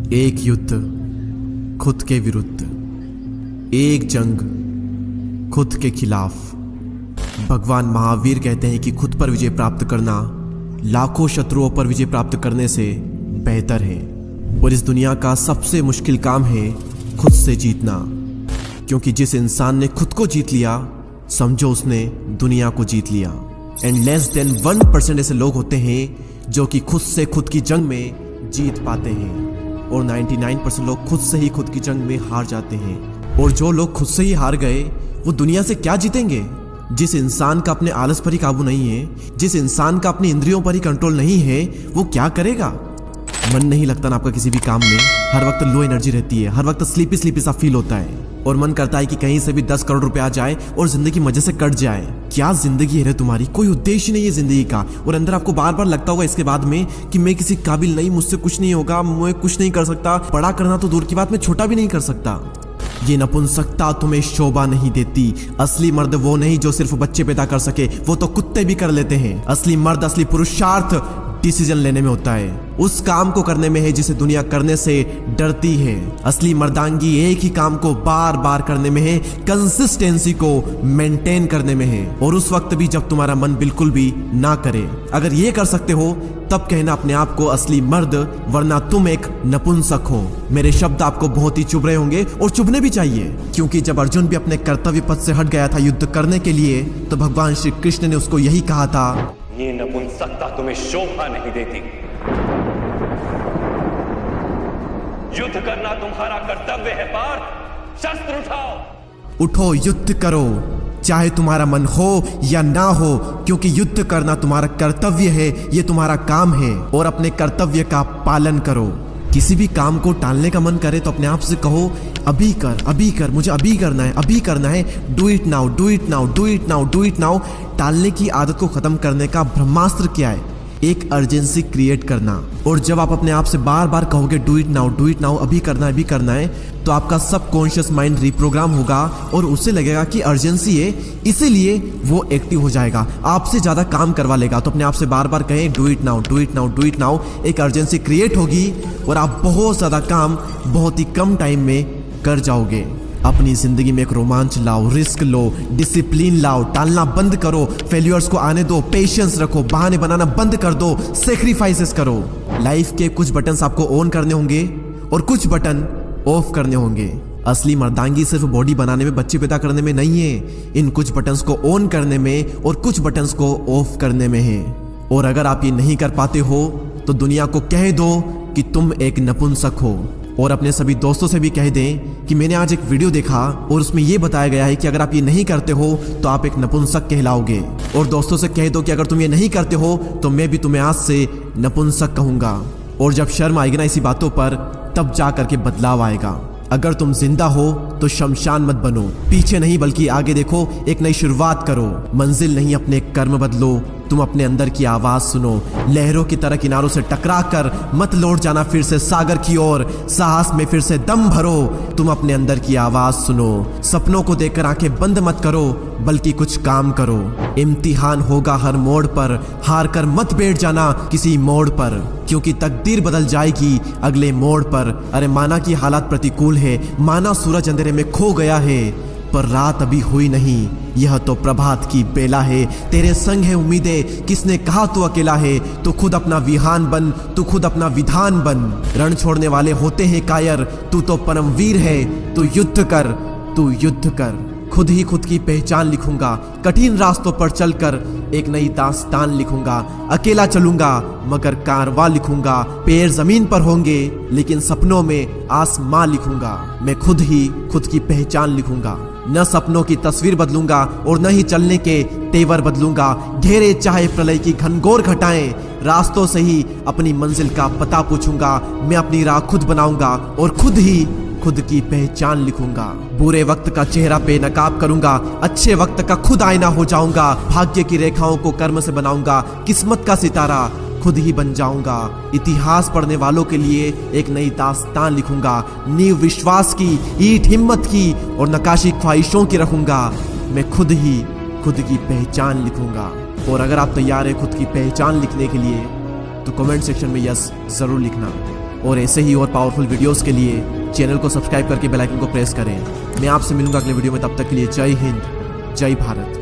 एक युद्ध खुद के विरुद्ध, एक जंग खुद के खिलाफ। भगवान महावीर कहते हैं कि खुद पर विजय प्राप्त करना लाखों शत्रुओं पर विजय प्राप्त करने से बेहतर है। और इस दुनिया का सबसे मुश्किल काम है खुद से जीतना, क्योंकि जिस इंसान ने खुद को जीत लिया समझो उसने दुनिया को जीत लिया। एंड लेस देन 1% ऐसे लोग होते हैं जो कि खुद से खुद की जंग में जीत पाते हैं, और 99% लोग खुद से ही खुद की जंग में हार जाते हैं। और जो लोग खुद से ही हार गए वो दुनिया से क्या जीतेंगे? जिस इंसान का अपने आलस पर ही काबू नहीं है, जिस इंसान का अपनी इंद्रियों पर ही कंट्रोल नहीं है, वो क्या करेगा? मन नहीं लगता ना आपका किसी भी काम में, हर वक्त लो एनर्जी रहती है, हर वक्त स्लीपी स्लीपी सा फील होता है, और मन करता है कि कहीं से भी 10 करोड़ रुपए आ जाए और जिंदगी मजे से कट जाए। क्या जिंदगी है रे तुम्हारी? कोई उद्देश्य नहीं है जिंदगी का। और अंदर आपको बार बार लगता होगा इसके बाद में कि मैं किसी काबिल नहीं, मुझसे कुछ नहीं होगा, मैं कुछ नहीं कर सकता, बड़ा करना तो दूर की बात, मैं छोटा भी नहीं कर सकता। ये नपुंसकता तुम्हें शोभा नहीं देती। असली मर्द वो नहीं जो सिर्फ बच्चे पैदा कर सके, वो तो कुत्ते भी कर लेते हैं। असली मर्द, असली पुरुषार्थ डिसीजन लेने में होता है, उस काम को करने में है जिसे दुनिया करने से डरती है। असली मर्दांगी एक ही काम को बार बार करने में है, कंसिस्टेंसी को मेंटेन करने में है, और उस वक्त भी जब तुम्हारा मन बिल्कुल भी ना करे। अगर ये कर सकते हो तब कहना अपने आप को असली मर्द, वरना तुम एक नपुंसक हो। मेरे शब्द आपको बहुत ही चुभ रहे होंगे, और चुभने भी चाहिए, क्योंकि जब अर्जुन भी अपने कर्तव्य पथ से हट गया था युद्ध करने के लिए, तो भगवान श्री कृष्ण ने उसको यही कहा था, ये नपुंसकता तुम्हें शोभा नहीं देती। युद्ध करना तुम्हारा कर्तव्य है पार्थ, शस्त्र उठाओ। उठो, युद्ध करो, चाहे तुम्हारा मन हो या ना हो, क्योंकि युद्ध करना तुम्हारा कर्तव्य है, ये तुम्हारा काम है, और अपने कर्तव्य का पालन करो। किसी भी काम को टालने का मन करे तो अपने आप से कहो, अभी कर, मुझे अभी करना है, do it now, do it now, do it now, do it now. टालने की आदत को खत्म करने का ब्रह्मास्त्र क्या है? एक अर्जेंसी क्रिएट करना। और जब आप अपने आप से बार बार कहोगे डू इट नाउ, अभी करना है, तो आपका सबकॉन्शियस माइंड रिप्रोग्राम होगा और उसे लगेगा कि अर्जेंसी है, इसीलिए वो एक्टिव हो जाएगा, आपसे ज्यादा काम करवा लेगा। तो अपने आप से बार बार कहें डू इट नाउ, एक अर्जेंसी क्रिएट होगी और आप बहुत ज्यादा काम बहुत ही कम टाइम में कर जाओगे। अपनी जिंदगी में एक रोमांच लाओ, रिस्क लो, डिसिप्लिन लाओ, टालना बंद करो, फेल्यूर्स को आने दो, पेशेंस रखो, बहाने बनाना बंद कर दो, सेक्रीफाइसेस करो। लाइफ के कुछ बटन्स आपको ऑन करने होंगे और कुछ बटन ऑफ करने होंगे। असली मर्दांगी सिर्फ बॉडी बनाने में, बच्चे पैदा करने में नहीं है, इन कुछ बटन्स को ऑन करने में और कुछ बटन्स को ऑफ करने में है। और अगर आप ये नहीं कर पाते हो तो दुनिया को कह दो कि तुम एक नपुंसक हो, और अपने सभी दोस्तों से भी कह दें कि मैंने आज एक वीडियो देखा और उसमें यह बताया गया है कि अगर आप ये नहीं करते हो तो आप एक नपुंसक कहलाओगे। और दोस्तों से कह दो कि अगर तुम ये नहीं करते हो तो मैं भी तुम्हें आज से नपुंसक कहूंगा। और जब शर्म आएगी ना इसी बातों पर, तब जा करके बदलाव आएगा। अगर तुम जिंदा हो तो शमशान मत बनो, पीछे नहीं बल्कि आगे देखो, एक नई शुरुआत करो। मंजिल नहीं, अपने कर्म बदलो। तुम अपने अंदर की आवाज सुनो, लहरों की तरह किनारों से टकरा कर मत लौट जाना फिर से सागर की ओर। साहस में फिर से दम भरो, तुम अपने अंदर की आवाज सुनो। सपनों को देखकर आंखें बंद मत करो, बल्कि कुछ काम करो। इम्तिहान होगा हर मोड़ पर, हार कर मत बैठ जाना किसी मोड़ पर, क्योंकि तकदीर बदल जाएगी अगले मोड़ पर। अरे माना कि हालात प्रतिकूल है, माना सूरज अंधेरे में खो गया है, पर रात अभी हुई नहीं, यह तो प्रभात की बेला है। तेरे संग है उम्मीदें, किसने कहा तू अकेला है? तू खुद अपना विहान बन, तू खुद अपना विधान बन। रण छोड़ने वाले होते हैं कायर, तू तो परमवीर है, तू युद्ध कर। खुद ही खुद की पहचान लिखूंगा, कठिन रास्तों पर चलकर एक नई दास्तान लिखूंगा। अकेला चलूंगा मगर कारवां लिखूंगा, पैर जमीन पर होंगे लेकिन सपनों में आसमां लिखूंगा। मैं खुद ही खुद की पहचान लिखूंगा, न सपनों की तस्वीर बदलूंगा और न ही चलने के तेवर बदलूंगा। घेरे चाहे प्रलय की घनघोर घटाएं, रास्तों से ही अपनी मंजिल का पता पूछूंगा। मैं अपनी राह खुद बनाऊंगा और खुद ही खुद की पहचान लिखूंगा। बुरे वक्त का चेहरा पे नकाब करूंगा, अच्छे वक्त का खुद आईना हो जाऊंगा। भाग्य की रेखाओं को कर्म से बनाऊंगा, किस्मत का सितारा खुद ही बन जाऊंगा। इतिहास पढ़ने वालों के लिए एक नई दास्तान लिखूंगा। नींव विश्वास की, ईंट हिम्मत की और नकाशी ख्वाहिशों की रखूंगा। मैं खुद ही खुद की पहचान लिखूंगा। और अगर आप तैयार हैं खुद की पहचान लिखने के लिए तो कमेंट सेक्शन में यस जरूर लिखना। और ऐसे ही और पावरफुल वीडियोस के लिए चैनल को सब्सक्राइब करके बेल आइकन को प्रेस करें। मैं आपसे मिलूंगा अगले वीडियो में, तब तक के लिए जय हिंद, जय भारत।